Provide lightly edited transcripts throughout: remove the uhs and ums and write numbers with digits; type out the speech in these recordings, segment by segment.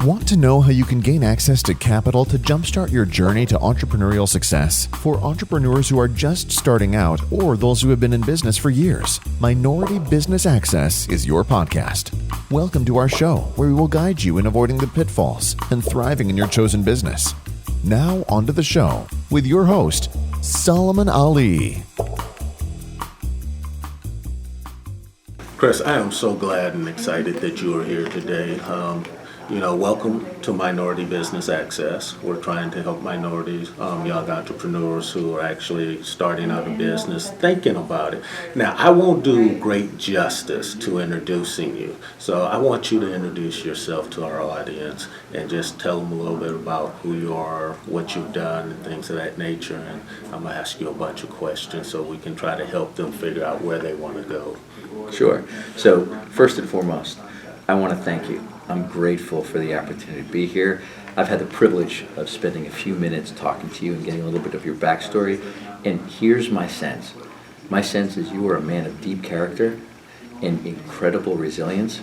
Want to know how you can gain access to capital to jumpstart your journey to entrepreneurial success? For entrepreneurs who are just starting out or those who have been in business for years, Minority Business Access is your podcast. Welcome to our show, where we will guide you in avoiding the pitfalls and thriving in your chosen business. Now, onto the show with your host, Solomon Ali. Chris, I am so glad and excited that you are here today. Welcome to Minority Business Access. We're trying to help minorities, young entrepreneurs who are actually starting out a business, thinking about it. Now, I won't do great justice to introducing you, so I want you to introduce yourself to our audience and just tell them a little bit about who you are, what you've done, and things of that nature. And I'm going to ask you a bunch of questions so we can try to help them figure out where they want to go. Sure. So, first and foremost, I want to thank you. I'm grateful for the opportunity to be here. I've had the privilege of spending a few minutes talking to you and getting a little bit of your backstory. And here's my sense. My sense is you are a man of deep character and incredible resilience.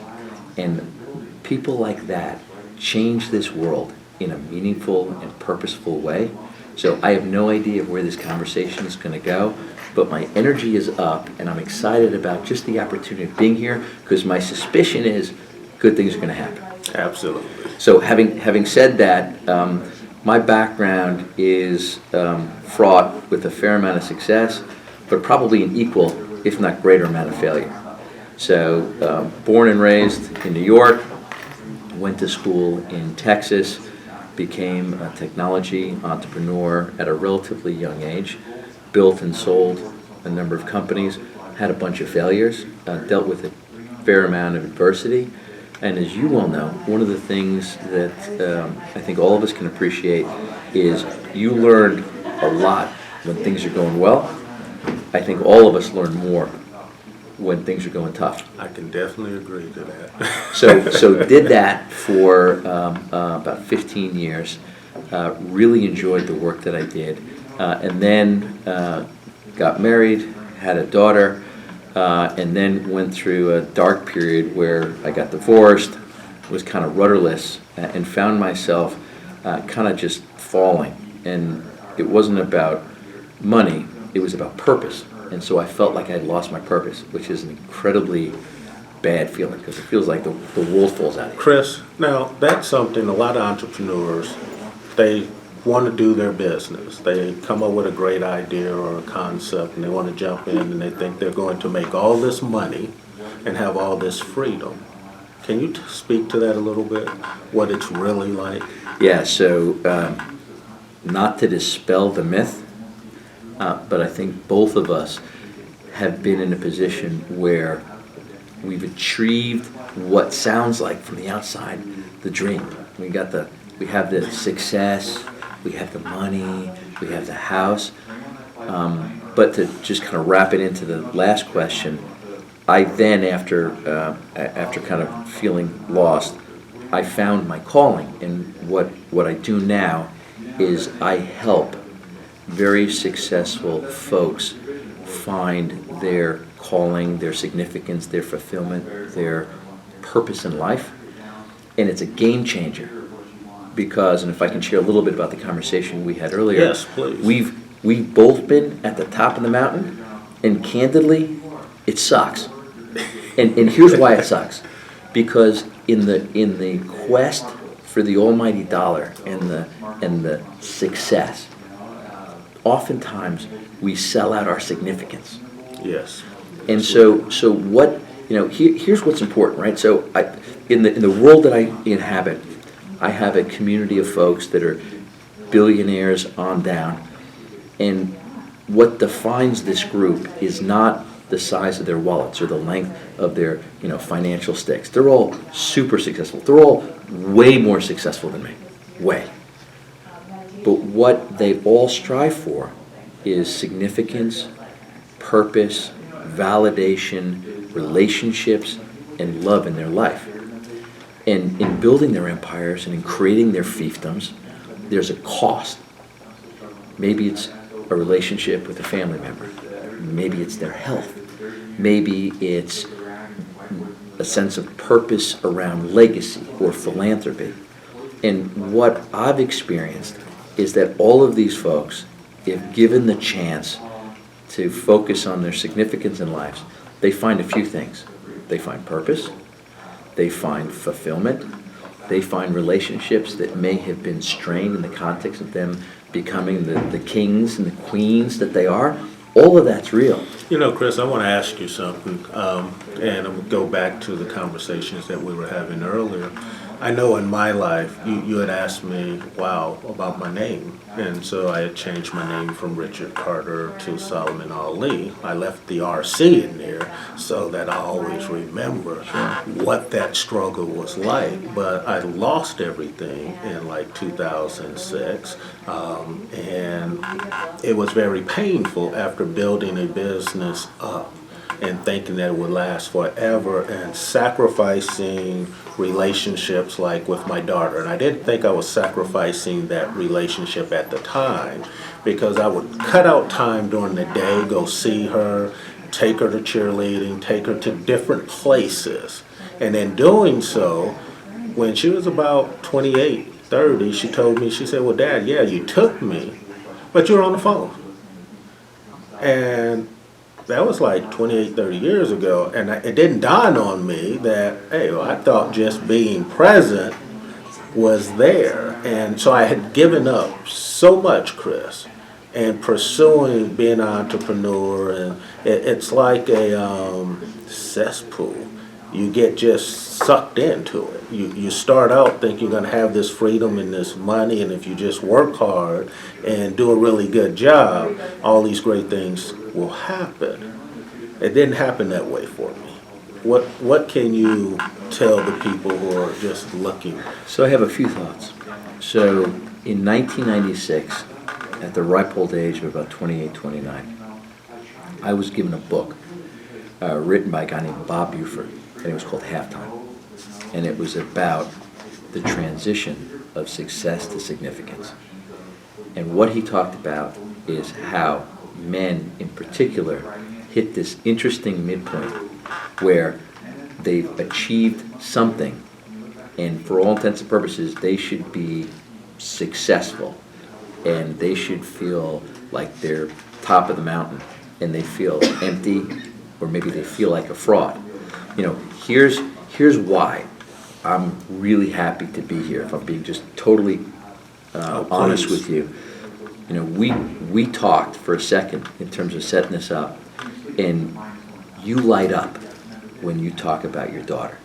And people like that change this world in a meaningful and purposeful way. So I have no idea where this conversation is going to go, but my energy is up and I'm excited about just the opportunity of being here, because my suspicion is good things are going to happen. Absolutely. So having said that, my background is fraught with a fair amount of success, but probably an equal, if not greater amount of failure. So born and raised in New York, went to school in Texas, became a technology entrepreneur at a relatively young age, built and sold a number of companies, had a bunch of failures, dealt with a fair amount of adversity. And as you well know, one of the things that I think all of us can appreciate is you learn a lot when things are going well. I think all of us learn more when things are going tough. I can definitely agree to that. So did that for about 15 years. Really enjoyed the work that I did. And then got married, had a daughter, and then went through a dark period where I got divorced, was kind of rudderless, and found myself kind of just falling. And it wasn't about money, it was about purpose. And so I felt like I had lost my purpose, which is an incredibly bad feeling, because it feels like the world falls out of you. Chris, now that's something a lot of entrepreneurs, they want to do their business. They come up with a great idea or a concept and they want to jump in and they think they're going to make all this money and have all this freedom. Can you speak to that a little bit, what it's really like? Yeah, so not to dispel the myth, but I think both of us have been in a position where we've achieved what sounds like from the outside the dream. We have the success, we have the money, we have the house. But to just kind of wrap it into the last question, I then, after kind of feeling lost, I found my calling. And what I do now is I help very successful folks find their calling, their significance, their fulfillment, their purpose in life. And it's a game changer. Because, and if I can share a little bit about the conversation we had earlier. Yes, please. We've both been at the top of the mountain, and candidly, it sucks. And here's why it sucks. Because in the quest for the almighty dollar and the success, oftentimes we sell out our significance. Yes. And so what, here's what's important, right? So in the world that I inhabit, I have a community of folks that are billionaires on down, and what defines this group is not the size of their wallets or the length of their financial stakes. They're all super successful. They're all way more successful than me, way. But what they all strive for is significance, purpose, validation, relationships, and love in their life. And in building their empires and in creating their fiefdoms, there's a cost. Maybe it's a relationship with a family member. Maybe it's their health. Maybe it's a sense of purpose around legacy or philanthropy. And what I've experienced is that all of these folks, if given the chance to focus on their significance in lives, they find a few things. They find purpose, they find fulfillment, they find relationships that may have been strained in the context of them becoming the kings and the queens that they are. All of that's real. You know, Chris, I want to ask you something, and I'm going to go back to the conversations that we were having earlier. I know in my life, you had asked me, wow, about my name. And so I had changed my name from Richard Carter to Solomon Ali. I left the RC in there so that I always remember what that struggle was like. But I lost everything in like 2006. And it was very painful after building a business up and thinking that it would last forever and sacrificing relationships like with my daughter. And I didn't think I was sacrificing that relationship at the time because I would cut out time during the day, go see her, take her to cheerleading, take her to different places. And in doing so, when she was about 28, 30, she told me, she said, well, Dad, yeah, you took me, but you were on the phone. And that was like 28, 30 years ago, and it didn't dawn on me that, hey, well, I thought just being present was there. And so I had given up so much, Chris, and pursuing being an entrepreneur, and it's like a cesspool. You get just sucked into it. You start out thinking you're going to have this freedom and this money, and if you just work hard and do a really good job, all these great things will happen. It didn't happen that way for me. What can you tell the people who are just looking? So I have a few thoughts. So in 1996, at the ripe old age of about 28, 29, I was given a book written by a guy named Bob Buford, and it was called Halftime. And it was about the transition of success to significance. And what he talked about is how men in particular hit this interesting midpoint where they've achieved something, and for all intents and purposes they should be successful and they should feel like they're top of the mountain, and they feel empty, or maybe they feel like a fraud. You know, here's why I'm really happy to be here, if I'm being just totally honest with you. You know, we talked for a second in terms of setting this up, and you light up when you talk about your daughter.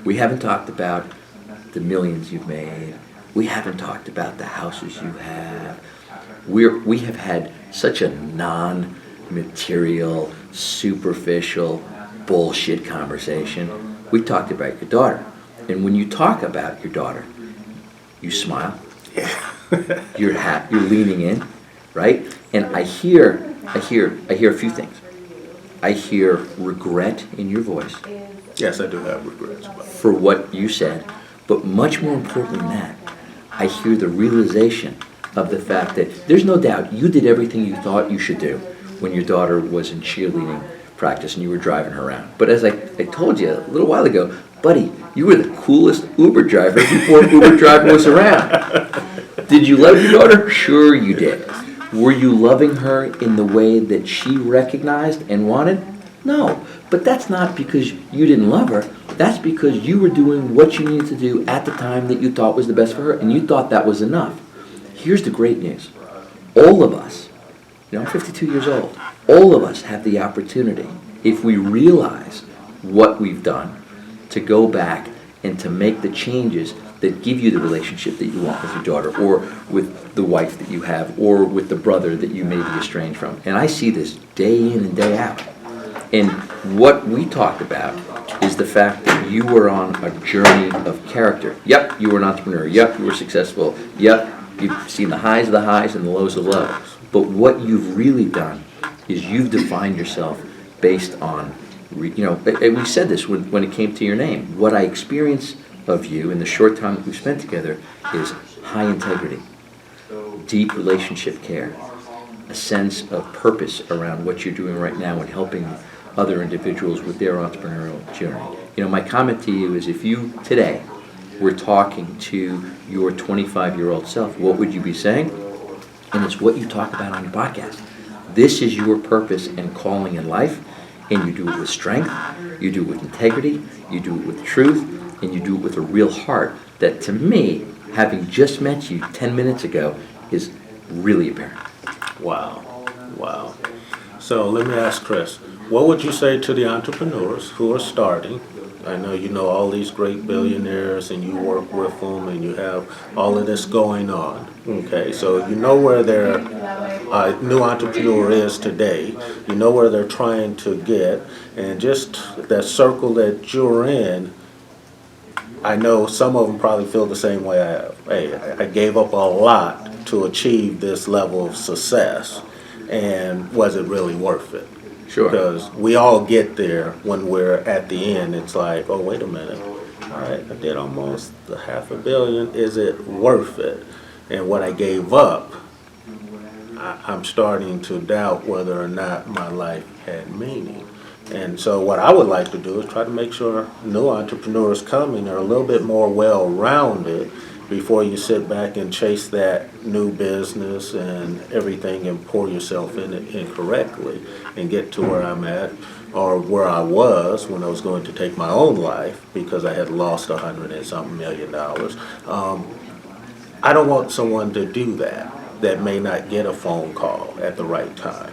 We haven't talked about the millions you've made. We haven't talked about the houses you have. We have had such a non-material, superficial, bullshit conversation. We talked about your daughter. And when you talk about your daughter, you smile. You're happy, you're leaning in, right? And I hear a few things. I hear regret in your voice. Yes, I do have regrets about it. For what you said, but much more important than that, I hear the realization of the fact that there's no doubt you did everything you thought you should do when your daughter was in cheerleading practice and you were driving her around. But as I told you a little while ago, buddy, you were the coolest Uber driver before Uber driver was around. Did you love your daughter? Sure you did. Were you loving her in the way that she recognized and wanted? No. But that's not because you didn't love her. That's because you were doing what you needed to do at the time that you thought was the best for her, and you thought that was enough. Here's the great news. All of us, I'm 52 years old, all of us have the opportunity, if we realize what we've done, to go back and to make the changes that give you the relationship that you want with your daughter, or with the wife that you have, or with the brother that you may be estranged from. And I see this day in and day out. And what we talked about is the fact that you were on a journey of character. Yep, you were an entrepreneur. Yep, you were successful. Yep, you've seen the highs of the highs and the lows of the lows. But what you've really done is you've defined yourself based on, and we said this when it came to your name. What I experience of you in the short time that we've spent together is high integrity, deep relationship care, a sense of purpose around what you're doing right now and helping other individuals with their entrepreneurial journey. My comment to you is, if you today were talking to your 25-year-old self, what would you be saying? And it's what you talk about on your podcast. This is your purpose and calling in life, and you do it with strength, you do it with integrity, you do it with truth, and you do it with a real heart that, to me, having just met you 10 minutes ago, is really apparent. Wow. So let me ask Chris, what would you say to the entrepreneurs who are starting? I know you know all these great billionaires and you work with them and you have all of this going on. Okay, so you know where their new entrepreneur is today. You know where they're trying to get, and just that circle that you're in, I know some of them probably feel the same way I have. Hey, I gave up a lot to achieve this level of success, and was it really worth it? Sure. Because we all get there when we're at the end. It's like, oh, wait a minute. All right, I did almost $500 million. Is it worth it? And what I gave up, I'm starting to doubt whether or not my life had meaning. And so what I would like to do is try to make sure new entrepreneurs coming are a little bit more well-rounded before you sit back and chase that new business and everything and pour yourself in it incorrectly and get to where I'm at or where I was when I was going to take my own life because I had lost $100 and something million. I don't want someone to do that may not get a phone call at the right time.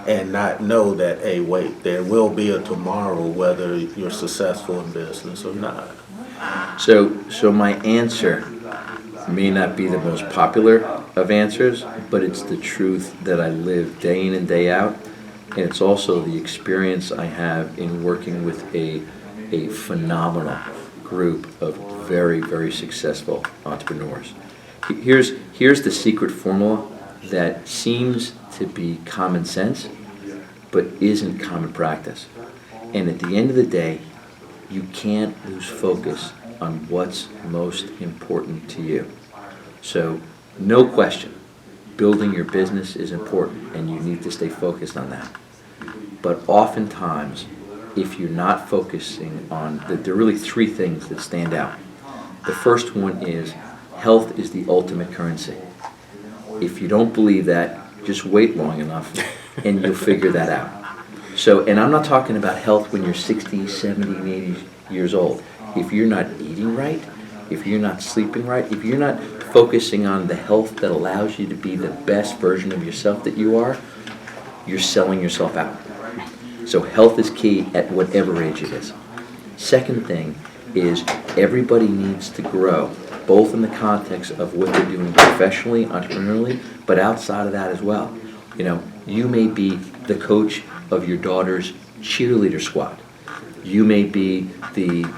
And not know that, hey, wait, there will be a tomorrow whether you're successful in business or not. So my answer may not be the most popular of answers, but it's the truth that I live day in and day out, and it's also the experience I have in working with a phenomenal group of very, very successful entrepreneurs. Here's the secret formula that seems to be common sense, but isn't common practice. And at the end of the day, you can't lose focus on what's most important to you. So, no question, building your business is important, and you need to stay focused on that. But oftentimes, if you're not focusing on, there are really three things that stand out. The first one is health is the ultimate currency. If you don't believe that, just wait long enough and you'll figure that out. So, and I'm not talking about health when you're 60, 70, and 80 years old. If you're not eating right, if you're not sleeping right, if you're not focusing on the health that allows you to be the best version of yourself that you are, you're selling yourself out. So health is key at whatever age it is. Second thing is everybody needs to grow, both in the context of what they're doing professionally, entrepreneurially, but outside of that as well. You know, you may be the coach of your daughter's cheerleader squad. You may be the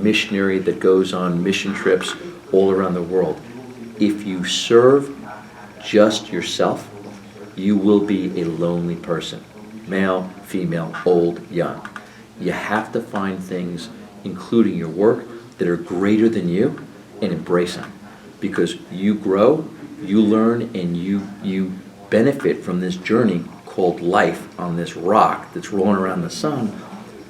missionary that goes on mission trips all around the world. If you serve just yourself, you will be a lonely person. Male, female, old, young. You have to find things, including your work, that are greater than you and embrace them. Because you grow, you learn, and you benefit from this journey called life on this rock that's rolling around the sun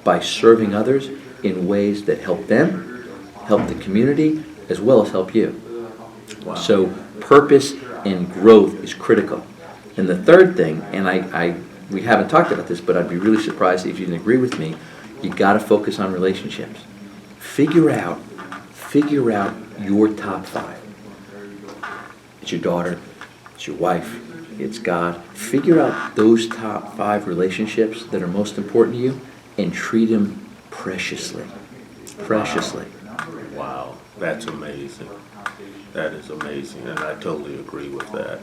by serving others in ways that help them, help the community, as well as help you. Wow. So purpose and growth is critical. And the third thing, and we haven't talked about this, but I'd be really surprised if you didn't agree with me, you got to focus on relationships. Figure out your top 5. It's your daughter, it's your wife, it's God. Figure out those top 5 relationships that are most important to you and treat them preciously. Preciously. Wow, that's amazing. That is amazing, and I totally agree with that.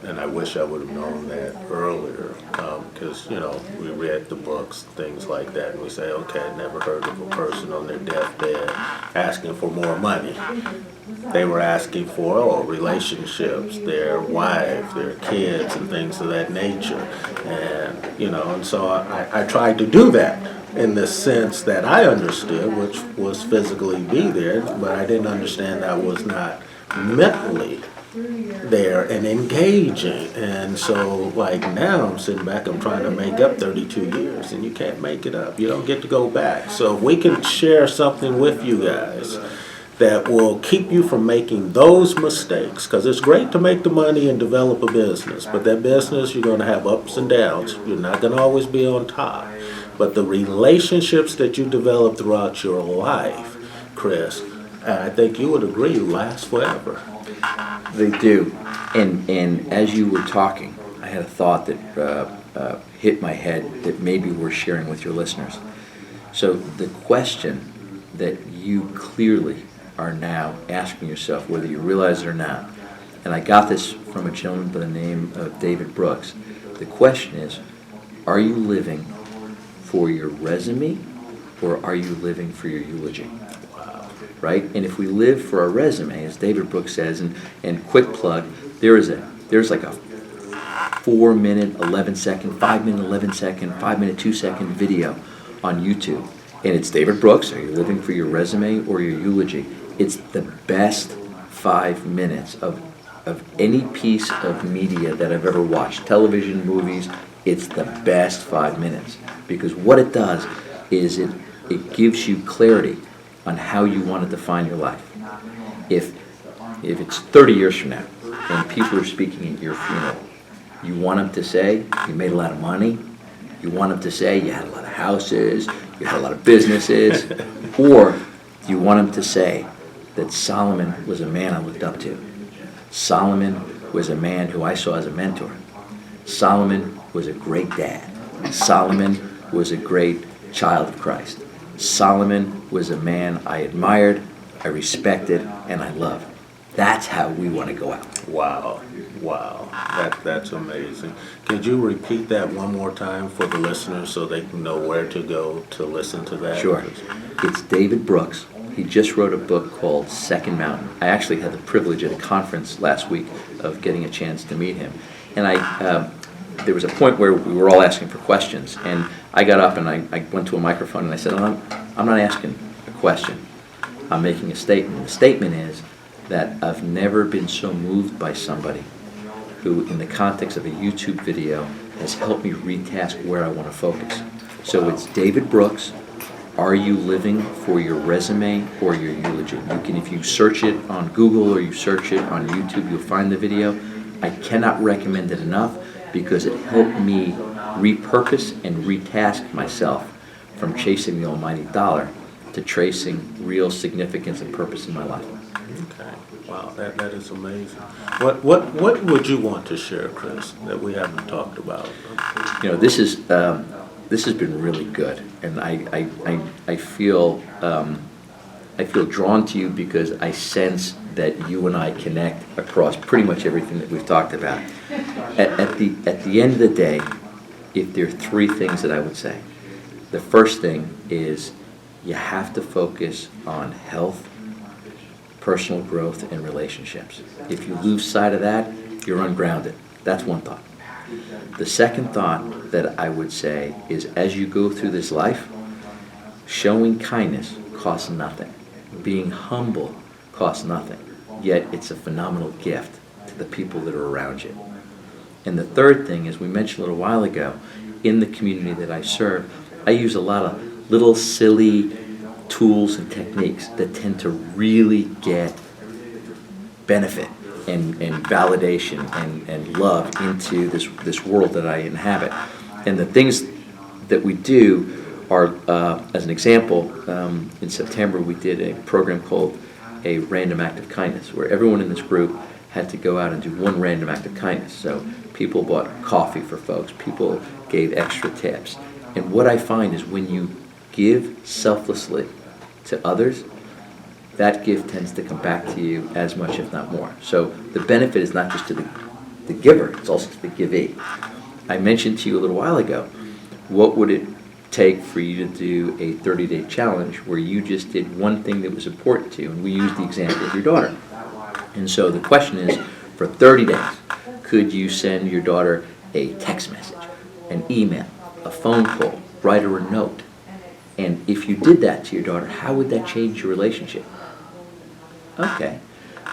And I wish I would have known that earlier, because, you know, we read the books, things like that, and we say, okay, I never heard of a person on their deathbed asking for more money. They were asking for relationships, their wife, their kids, and things of that nature. And, you know, and so I tried to do that in the sense that I understood, which was physically be there, but I didn't understand I was not mentally there and engaging. And so like now I'm sitting back, I'm trying to make up 32 years and you can't make it up. You don't get to go back. So if we can share something with you guys that will keep you from making those mistakes, because it's great to make the money and develop a business, but that business, you're going to have ups and downs. You're not going to always be on top. But the relationships that you develop throughout your life, Chris, I think you would agree, last forever. They do. And as you were talking, I had a thought that hit my head that maybe we're sharing with your listeners. So the question that you clearly are now asking yourself, whether you realize it or not, and I got this from a gentleman by the name of David Brooks. The question is, are you living for your resume or are you living for your eulogy? Right? And if we live for our resume, as David Brooks says, and quick plug, there's like a 4-minute, 11-second, 5-minute, 11-second, 5-minute, 2-second video on YouTube. And it's David Brooks. Are you living for your resume or your eulogy? It's the best 5 minutes of any piece of media that I've ever watched. Television, movies, it's the best 5 minutes. Because what it does is it gives you clarity on how you want to define your life. If it's 30 years from now and people are speaking at your funeral, you want them to say you made a lot of money, you want them to say you had a lot of houses, you had a lot of businesses, or you want them to say that Solomon was a man I looked up to. Solomon was a man who I saw as a mentor. Solomon was a great dad. Solomon was a great child of Christ. Solomon was a man I admired, I respected, and I loved. That's how we want to go out. Wow. That's amazing. Could you repeat that one more time for the listeners so they can know where to go to listen to that? Sure. It's David Brooks. He just wrote a book called Second Mountain. I actually had the privilege at a conference last week of getting a chance to meet him. And there was a point where we were all asking for questions, and I got up and I went to a microphone and I said, I'm not asking a question. I'm making a statement. The statement is that I've never been so moved by somebody who, in the context of a YouTube video, has helped me retask where I want to focus. So it's David Brooks. Are you living for your resume or your eulogy? If you search it on Google or you search it on YouTube, you'll find the video. I cannot recommend it enough because it helped me repurpose and retask myself from chasing the almighty dollar to tracing real significance and purpose in my life. Okay. Wow, that is amazing. What would you want to share, Chris, that we haven't talked about? This has been really good, and I feel drawn to you because I sense that you and I connect across pretty much everything that we've talked about. At the end of the day, if there are 3 things that I would say, the first thing is you have to focus on health, personal growth, and relationships. If you lose sight of that, you're ungrounded. That's one thought. The second thought that I would say is as you go through this life, showing kindness costs nothing. Being humble costs nothing. Yet it's a phenomenal gift to the people that are around you. And the third thing, as we mentioned a little while ago, in the community that I serve, I use a lot of little silly tools and techniques that tend to really get benefit and validation and love into this world that I inhabit. And the things that we do are, as an example, in September we did a program called a random act of kindness, where everyone in this group had to go out and do one random act of kindness. So people bought coffee for folks, people gave extra tips. And what I find is when you give selflessly to others, that gift tends to come back to you as much, if not more. So the benefit is not just to the giver, it's also to the givee. I mentioned to you a little while ago, what would it take for you to do a 30-day challenge where you just did one thing that was important to you? And we used the example of your daughter. And so the question is, for 30 days, could you send your daughter a text message, an email, a phone call, write her a note? And if you did that to your daughter, how would that change your relationship? Okay.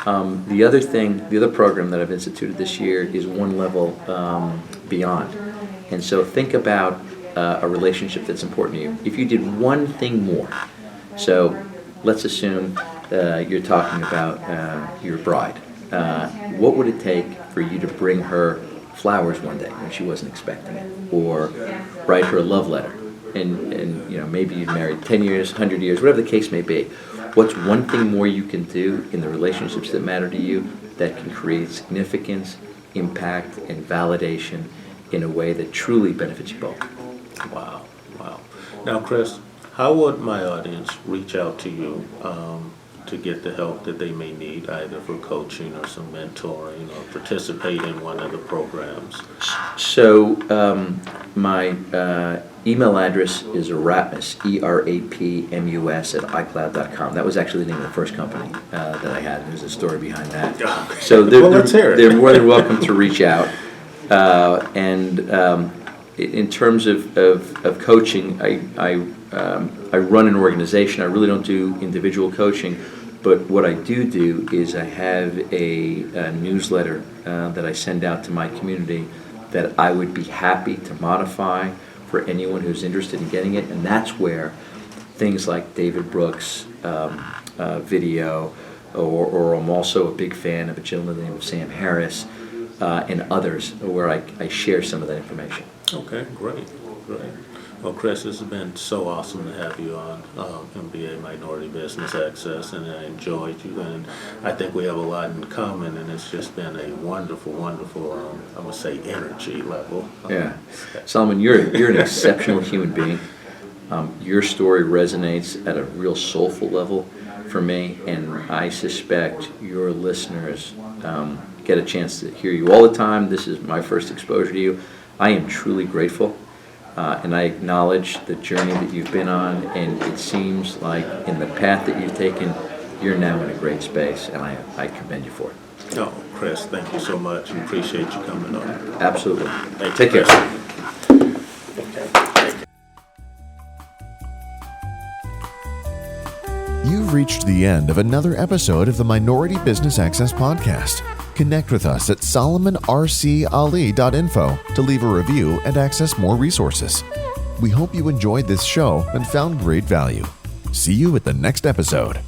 The other program that I've instituted this year is one level beyond. And so think about a relationship that's important to you. If you did one thing more, so let's assume you're talking about your bride. What would it take for you to bring her flowers one day when she wasn't expecting it, or write her a love letter? And maybe you've married 10 years, 100 years, whatever the case may be. What's one thing more you can do in the relationships that matter to you that can create significance, impact, and validation in a way that truly benefits you both? Wow. Now, Chris, how would my audience reach out to you to get the help that they may need, either for coaching or some mentoring or participate in one of the programs? So my email address is Erapmus, ERAPMUS @iCloud.com. That was actually the name of the first company that I had. There's a story behind that. So Let's hear it. They're more than welcome to reach out. In terms of coaching, I run an organization. I really don't do individual coaching, but what I do is I have a newsletter that I send out to my community that I would be happy to modify for anyone who's interested in getting it, and that's where things like David Brooks' video, or I'm also a big fan of a gentleman named Sam Harris, and others, where I share some of that information. Okay, great. Well, Chris, this has been so awesome to have you on MBA Minority Business Access, and I enjoyed you, and I think we have a lot in common, and it's just been a wonderful, I would say, energy level. Yeah. Solomon, you're an exceptional human being. Your story resonates at a real soulful level for me, and I suspect your listeners get a chance to hear you all the time. This is my first exposure to you. I am truly grateful, and I acknowledge the journey that you've been on, and it seems like in the path that you've taken, you're now in a great space, and I commend you for it. Oh, Chris, thank you so much. We appreciate you coming on. Absolutely. Thank you, Take care. Chris. You've reached the end of another episode of the Minority Business Access Podcast. Connect with us at solomonrcali.info to leave a review and access more resources. We hope you enjoyed this show and found great value. See you at the next episode.